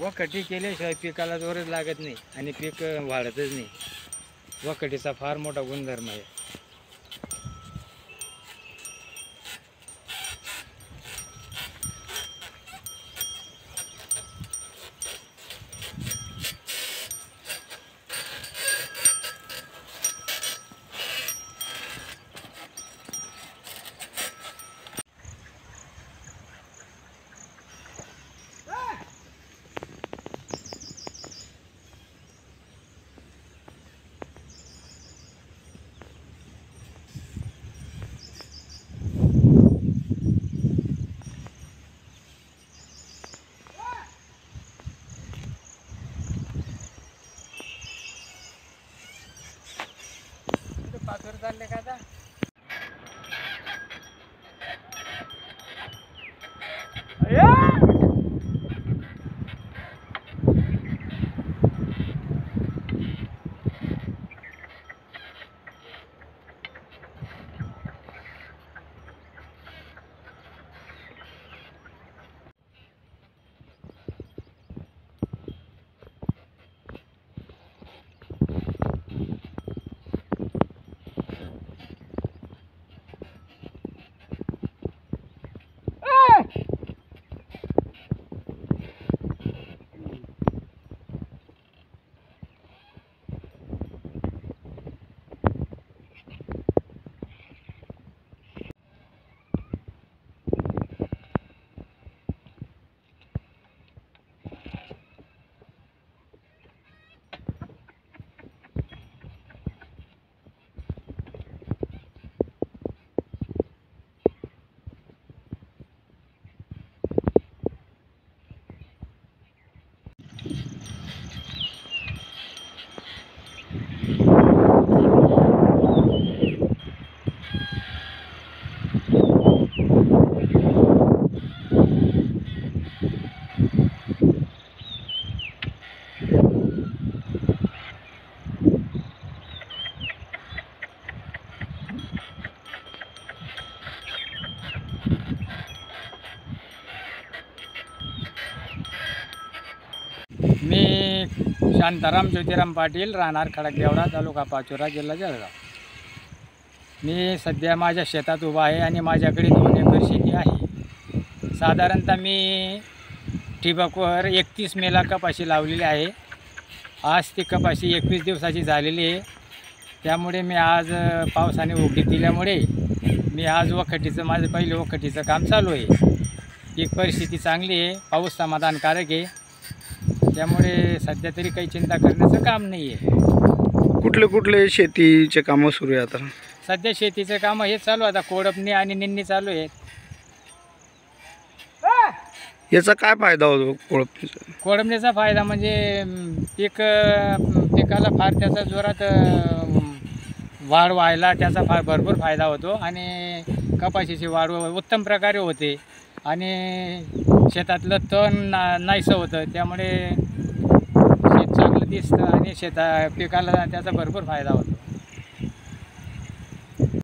वखटी केल्याशिवाय पिकाला जोरच लागत नाही आणि पीक वाढतच नाही. वखटीचा फार मोठा गुणधर्म आहे. पाचवर चालले का आता? मी शांताराम ज्योतिराम पाटील, राहणार खडकदेवरा, तालुका पाचोरा, जिल्हा जळगाव. मी सध्या माझ्या शेतात उभा आहे आणि माझ्याकडे 2 एकर शेती आहे. साधारणतः मी ठिबकवर 31 मेला कपाशी लावलेली आहे. आज ती कपाशी 21 दिवसाची झालेली आहे. त्यामुळे मी आज पावसाने उघडीप दिल्यामुळे मी आज वखटीचं माझं पहिलं वखटीचं काम चालू आहे. पीक परिस्थिती चांगली आहे, पाऊस समाधानकारक आहे. त्यामुळे सध्या तरी काही चिंता करण्याचं काम नाही आहे. कुठले शेतीचे कामं सुरू आहे आता? सध्या शेतीचं कामं हे चालू आता कोळपणी आणि निंदणी चालू आहेत. याचा काय फायदा होतो कोळपणीचा? कोळपणीचा फायदा म्हणजे पिकाला फार त्याचा जोरात वाढ व्हायला त्याचा फार भरपूर फायदा होतो आणि कपाशीची वाढ उत्तम प्रकारे होते आणि शेतातलं तण नाहीसं होतं. त्यामुळे शेत चांगलं दिसतं आणि पिकाला त्याचा भरपूर फायदा होतो.